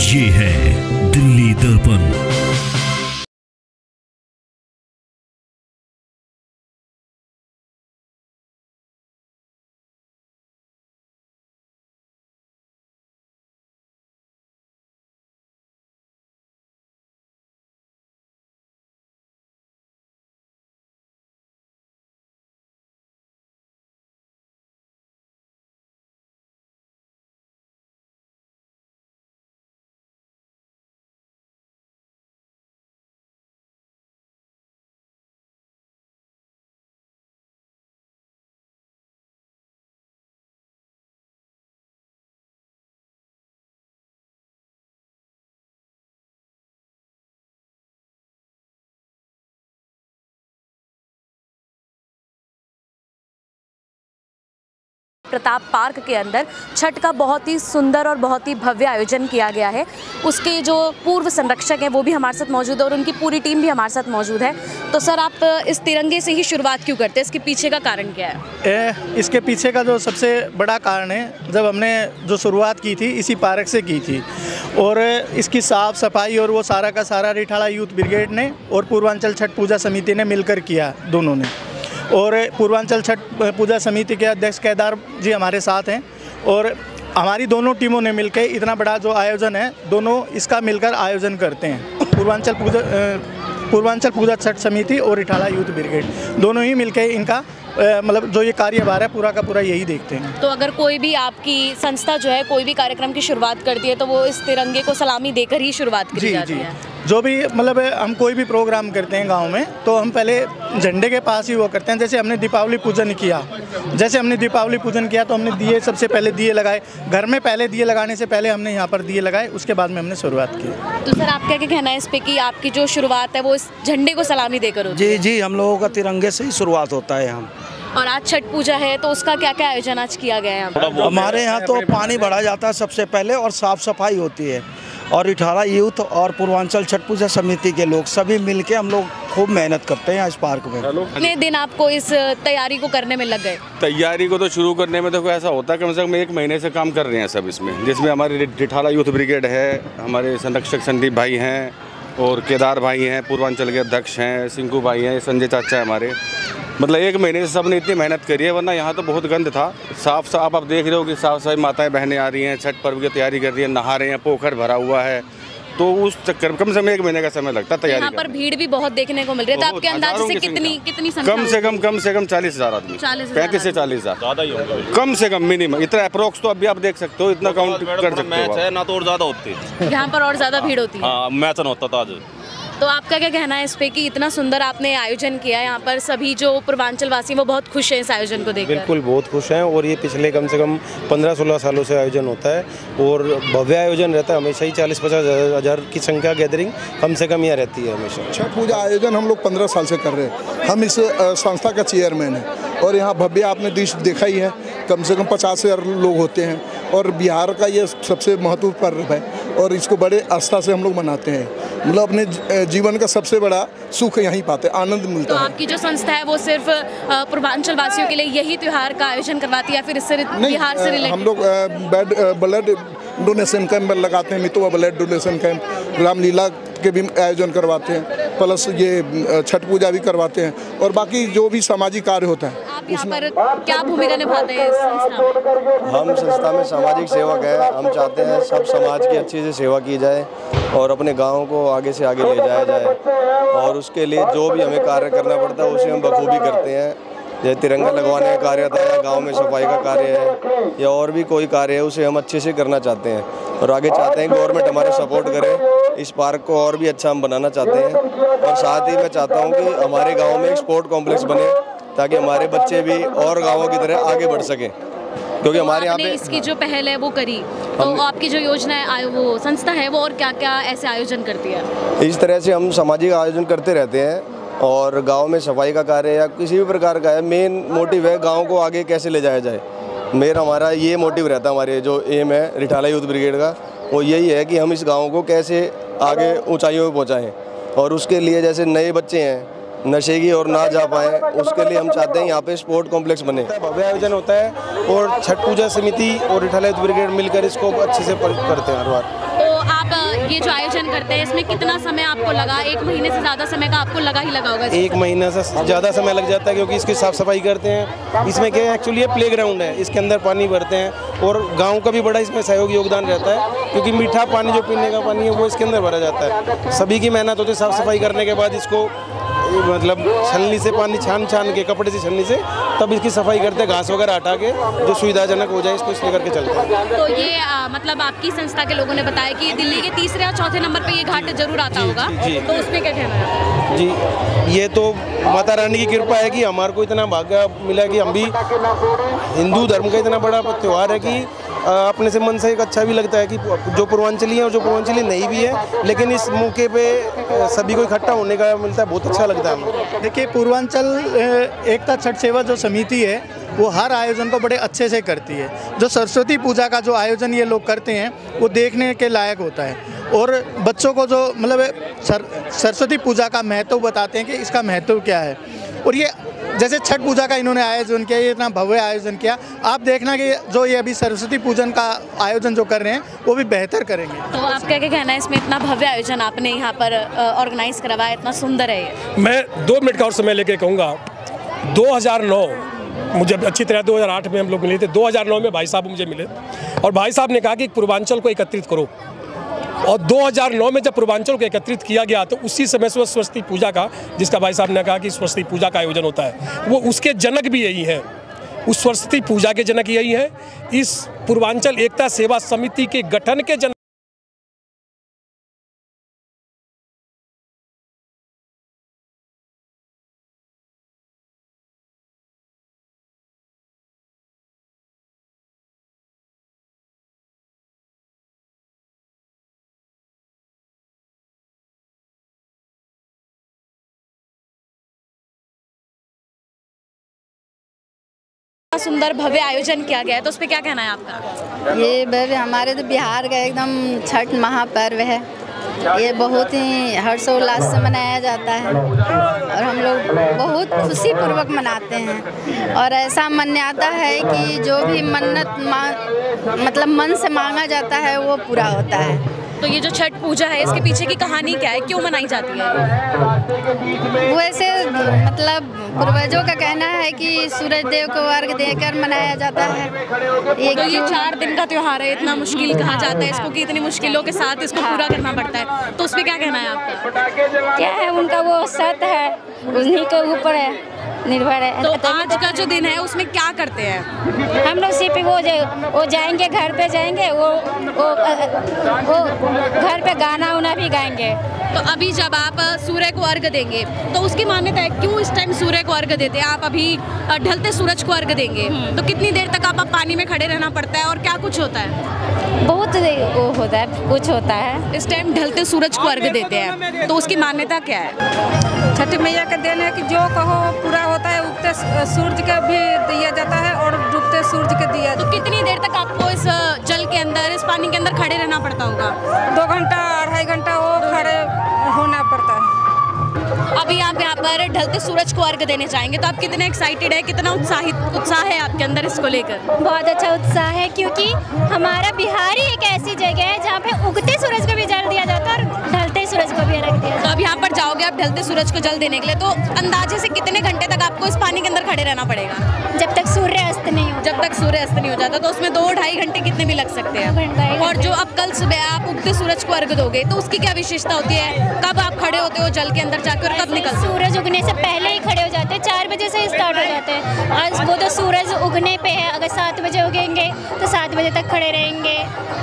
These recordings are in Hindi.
ये है दिल्ली दर्पण। प्रताप पार्क के अंदर छठ का बहुत ही सुंदर और बहुत ही भव्य आयोजन किया गया है। उसके जो पूर्व संरक्षक हैं वो भी हमारे साथ मौजूद है और उनकी पूरी टीम भी हमारे साथ मौजूद है। तो सर, आप इस तिरंगे से ही शुरुआत क्यों करते हैं? इसके पीछे का कारण क्या है? इसके पीछे का जो सबसे बड़ा कारण है, जब हमने जो शुरुआत की थी इसी पार्क से की थी और इसकी साफ़ सफाई और वो सारा का सारा रिठाला यूथ ब्रिगेड ने और पूर्वांचल छठ पूजा समिति ने मिलकर किया, दोनों ने। और पूर्वांचल छठ पूजा समिति के अध्यक्ष केदार जी हमारे साथ हैं और हमारी दोनों टीमों ने मिलकर इतना बड़ा जो आयोजन है, दोनों इसका मिलकर आयोजन करते हैं। पूर्वांचल पूजा छठ समिति और रिठाला यूथ ब्रिगेड दोनों ही मिलकर इनका मतलब जो ये कार्यभार है पूरा का पूरा यही देखते हैं। तो अगर कोई भी आपकी संस्था जो है कोई भी कार्यक्रम की शुरुआत करती है तो वो इस तिरंगे को सलामी देकर ही शुरुआत की जाती है? जो भी मतलब हम कोई भी प्रोग्राम करते हैं गांव में तो हम पहले झंडे के पास ही वो करते हैं। जैसे हमने दीपावली पूजन किया तो हमने दिए, सबसे पहले दिए लगाए घर में। पहले दिए लगाने से पहले हमने यहाँ पर दिए लगाए, उसके बाद में हमने शुरुआत की। तो सर, आपका क्या कहना है इस पे कि आपकी जो शुरुआत है वो इस झंडे को सलामी देकर होती है? जी, हम लोगों का तिरंगे से ही शुरुआत होता है यहाँ। और आज छठ पूजा है तो उसका क्या क्या आयोजन आज किया गया है? हमारे यहाँ तो पानी भरा जाता है सबसे पहले और साफ सफाई होती है और रिठाला यूथ और पूर्वांचल छठ पूजा समिति के लोग सभी मिलके हम लोग खूब मेहनत करते हैं इस पार्क में। कितने दिन आपको इस तैयारी को करने में लग गए? तैयारी को तो शुरू करने में देखो ऐसा होता है कम से कम 1 महीने से काम कर रहे हैं सब इसमें, जिसमें हमारे रिठाला यूथ ब्रिगेड है, हमारे संरक्षक संदीप भाई हैं और केदार भाई हैं, पूर्वांचल के अध्यक्ष हैं, सिंकू भाई हैं, संजय चाचा है हमारे। मतलब 1 महीने से सबने इतनी मेहनत करी है, वरना यहाँ तो बहुत गंद था। साफ आप देख रहे हो कि साफ सफाई, माताएं बहनें आ रही हैं, छठ पर्व की तैयारी कर रही हैं, नहा रहे हैं, पोखर भरा हुआ है। तो उस चक्कर कम से कम 1 महीने का समय लगता है तैयारी। यहाँ पर भीड़ भी बहुत देखने को मिल रही है, तो आपके अंदाजे से कितनी संख्या? कम से कम 40,000 आदमी, 35 से 40,000 ज़्यादा ही होंगे कम से कम मिनिमम। इतना अप्रोक्स तो अभी आप देख सकते हो, इतना काउंट कर सकते हो ना, तो और ज़्यादा होती है यहाँ पर और ज़्यादा भीड़ होती है। हाँ, मैच होता था आज। तो आपका क्या कहना है इस पे कि इतना सुंदर आपने आयोजन किया है? यहाँ पर सभी जो पूर्वांचल वासी वो बहुत खुश हैं इस आयोजन को देखकर। बिल्कुल, बहुत खुश हैं और ये पिछले कम से कम 15-16 सालों से आयोजन होता है और भव्य आयोजन रहता है हमेशा ही। 40-50 हज़ार की संख्या गैदरिंग कम से कम यहाँ रहती है हमेशा। छठ पूजा आयोजन हम लोग 15 साल से कर रहे हैं। हम इस संस्था का चेयरमैन है और यहाँ भव्य आपने दृश्य देखा ही है, कम से कम 50,000 लोग होते हैं और बिहार का ये सबसे महत्वपूर्ण पर्व है और इसको बड़े आस्था से हम लोग मनाते हैं। मतलब अपने जीवन का सबसे बड़ा सुख यहीं पाते हैं, आनंद मिलता है। तो आपकी जो संस्था है वो सिर्फ पूर्वांचल वासियों के लिए यही त्योहार का आयोजन करवाती है या फिर इससे बिहार से रिलेटेड? हम लोग ब्लड डोनेशन कैंप लगाते हैं, मितुआ ब्लड डोनेशन कैंप, रामलीला के भी आयोजन करवाते हैं, प्लस ये छठ पूजा भी करवाते हैं और बाकी जो भी सामाजिक कार्य होता है। आप यहाँ पर क्या भूमिका निभाते हैं इस संस्था में? हम संस्था में सामाजिक सेवक हैं। हम चाहते हैं सब समाज की अच्छी से सेवा की जाए और अपने गाँव को आगे से आगे ले जाया जाए और उसके लिए जो भी हमें कार्य करना पड़ता है उसे हम बखूबी करते हैं। जैसे तिरंगा लगवाने का कार्य था या गांव में सफाई का कार्य है या और भी कोई कार्य है, उसे हम अच्छे से करना चाहते हैं और आगे चाहते हैं गवर्नमेंट हमारे सपोर्ट करे। इस पार्क को और भी अच्छा हम बनाना चाहते हैं और साथ ही मैं चाहता हूं कि हमारे गांव में एक स्पोर्ट कॉम्प्लेक्स बने ताकि हमारे बच्चे भी और गाँवों की तरह आगे बढ़ सकें, क्योंकि हमारे यहाँ पे इसकी जो पहल है वो करी। तो आपकी जो योजना है, वो संस्था है, वो और क्या क्या ऐसे आयोजन करती है? इस तरह से हम सामाजिक आयोजन करते रहते हैं और गांव में सफाई का कार्य या किसी भी प्रकार का है, मेन मोटिव है गांव को आगे कैसे ले जाया जाए। हमारा ये मोटिव रहता है, हमारे जो एम है रिठाला यूथ ब्रिगेड का, वो यही है कि हम इस गांव को कैसे आगे ऊंचाइयों पे पहुंचाएं और उसके लिए जैसे नए बच्चे हैं नशे की और ना जा पाए, उसके लिए हम चाहते हैं यहाँ पे स्पोर्ट कॉम्प्लेक्स बने। भव्य आयोजन होता है और छठ पूजा समिति और रिठाला यूथ ब्रिगेड मिलकर इसको अच्छे से करते हैं हर बार। तो आप ये जो आयोजन करते हैं इसमें कितना समय आपको लगा? 1 महीने से ज़्यादा समय का आपको लगा ही लगा होगा? 1 महीना से ज़्यादा समय लग जाता है, क्योंकि इसकी साफ़ सफाई करते हैं। इसमें क्या है, एक्चुअली ये प्लेग्राउंड है, इसके अंदर पानी भरते हैं और गांव का भी बड़ा इसमें सहयोग योगदान रहता है, क्योंकि मीठा पानी जो पीने का पानी है वो इसके अंदर भरा जाता है। सभी की मेहनत होती है। साफ़ सफाई करने के बाद इसको मतलब छलनी से पानी छान के कपड़े से छलनी से तब इसकी सफाई करते हैं, घास वगैरह हटा के जो सुविधाजनक हो जाए इसको इसलिए करके चलते हैं। तो ये मतलब आपकी संस्था के लोगों ने बताया कि दिल्ली के 3रे या 4थे नंबर पे ये घाट जरूर आता होगा, तो उसमें क्या कहना है? जी, ये तो माता रानी की कृपा है कि हमारे को इतना भाग्य मिला कि हम भी हिंदू धर्म का इतना बड़ा त्यौहार है कि अपने से मन से एक अच्छा भी लगता है कि जो पूर्वांचली है और जो पूर्वांचली नहीं भी है, लेकिन इस मौके पे सभी को इकट्ठा होने का मिलता है, बहुत अच्छा लगता है हमें। देखिए, पूर्वांचल एकता छठ सेवा जो समिति है वो हर आयोजन को बड़े अच्छे से करती है। जो सरस्वती पूजा का जो आयोजन ये लोग करते हैं वो देखने के लायक होता है, और बच्चों को जो मतलब सरस्वती पूजा का महत्व बताते हैं कि इसका महत्व क्या है। और ये जैसे छठ पूजा का इन्होंने आयोजन किया, ये इतना भव्य आयोजन किया, आप देखना कि जो ये अभी सरस्वती पूजन का आयोजन जो कर रहे हैं वो भी बेहतर करेंगे। तो आपका क्या कहना है इसमें? इतना भव्य आयोजन आपने यहाँ पर ऑर्गेनाइज करवाया, इतना सुंदर है ये। मैं 2 मिनट का और समय लेके कहूँगा, 2009 मुझे अच्छी तरह 2008 में हम लोग मिले थे। 2009 में भाई साहब मुझे मिले और भाई साहब ने कहा कि पूर्वांचल को एकत्रित करो, और 2009 में जब पूर्वांचल को एकत्रित किया गया तो उसी समय से सरस्वती पूजा का, जिसका भाई साहब ने कहा कि सरस्वती पूजा का आयोजन होता है, वो उसके जनक भी यही हैं। उस सरस्वती पूजा के जनक यही हैं। इस पूर्वांचल एकता सेवा समिति के गठन के जनक सुंदर भव्य आयोजन किया गया है, तो उस पर क्या कहना है आपका? ये भव्य हमारे तो बिहार का एकदम छठ महापर्व है। ये बहुत ही हर्षोल्लास से मनाया जाता है और हम लोग बहुत खुशी पूर्वक मनाते हैं। और ऐसा मान्यता है कि जो भी मन्नत मतलब मन से मांगा जाता है वो पूरा होता है। तो ये जो छठ पूजा है इसके पीछे की कहानी क्या है, क्यों मनाई जाती है? वैसे मतलब पूर्वजों का कहना है कि सूरज देव को अर्घ देकर मनाया जाता है। ये 4 दिन का त्योहार है, इतना मुश्किल कहा जाता है इसको कि इतनी मुश्किलों के साथ इसको पूरा करना पड़ता है, तो उस पर क्या कहना है आपका? क्या है उनका वो सत है, उन्हीं के ऊपर है निर्भर है। तो आज का जो दिन है उसमें क्या करते हैं? हम लोग सिर्फ वो जाएंगे, घर पे जाएंगे, वो घर पे गाना उना भी गाएंगे। तो अभी जब आप सूर्य को अर्घ देंगे तो उसकी मान्यता है, क्यों इस टाइम सूर्य को अर्घ देते हैं? आप अभी ढलते सूरज को अर्घ देंगे तो कितनी देर तक आप पानी में खड़े रहना पड़ता है और क्या कुछ होता है? बहुत वो होता है, कुछ होता है। इस टाइम ढलते सूरज को अर्घ देते हैं, तो उसकी मान्यता क्या है? छठ मैया का दिन है कि जो कहो पूरा होता है। उगते सूरज का भी दिया जाता है और डूबते सूरज के दिया। तो कितनी देर तक आपको इस जल के अंदर, इस पानी के अंदर खड़े रहना पड़ता होगा? 2 घंटा 2.5 घंटा वो खड़े होना पड़ता है। अभी आप यहाँ पर ढलते सूरज को अर्घ देने जाएंगे, तो आप कितने एक्साइटेड है, कितना उत्साह है आपके अंदर इसको लेकर? बहुत अच्छा उत्साह है, क्योंकि हमारा बिहार ही एक ऐसी जगह है जहाँ पे उगते सूरज को भी जल दिया जाता है और ढलते सूरज को भी रख दिया जाता है। तो अब यहाँ पर जाओगे आप ढलते सूरज को जल देने के लिए, तो अंदाजे से कितने घंटे तक आपको इस पानी के अंदर खड़े रहना पड़ेगा? जब तक सूर्य अस्त नहीं हो। जब तक सूर्य अस्त नहीं हो जाता, तो उसमें 2-2.5 घंटे कितने भी लग सकते हैं। और जो अब कल सुबह आप उगते सूरज को अर्घ दोगे तो उसकी क्या विशेषता होती है? कब आप खड़े होते हो जल के अंदर जाकर, कब निकलते हो? सूरज उगने से पहले ही खड़े हो जाते हैं, 4 बजे से स्टार्ट हो जाते हैं। आज वो तो सूरज उगने पे है, अगर 7 बजे उगेंगे तो 7 बजे तक खड़े रहेंगे।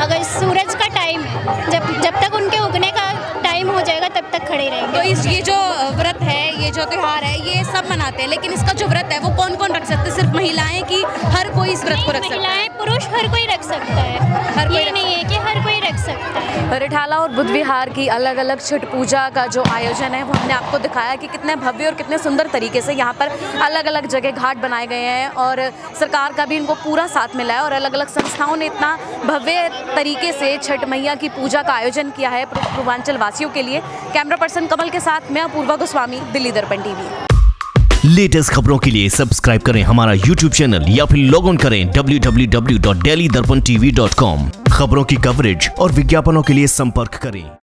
अगर सूरज का टाइम है, जब तक उनके उगने का टाइम हो जाएगा तब तक खड़े रहेंगे। तो ये जो व्रत है, ये जो त्योहार है, ये सब मनाते हैं, लेकिन इसका जो व्रत है वो कौन कौन रख सकते हैं? सिर्फ महिलाएं कि हर कोई इस व्रत को रख सकता है? महिलाएं, पुरुष, हर कोई रख सकता है। ये नहीं है कि हर कोई रख सकता है। रिठाला और बुद्ध विहार की अलग अलग छठ पूजा का जो आयोजन है वो हमने आपको दिखाया कि कितने भव्य और कितने सुंदर तरीके से यहाँ पर अलग अलग जगह घाट बनाए गए हैं, और सरकार का भी इनको पूरा साथ मिला है, और अलग अलग संस्थाओं ने इतना भव्य तरीके से छठ मैया की पूजा का आयोजन किया है पूर्वांचल वासियों के लिए। कैमरा पर्सन कमल के साथ मैं अपूर्वा गोस्वामी, दिल्ली दर्पण टीवी। लेटेस्ट खबरों के लिए सब्सक्राइब करें हमारा YouTube चैनल या फिर लॉग ऑन करें www.delhidarpantv.com। खबरों की कवरेज और विज्ञापनों के लिए संपर्क करें।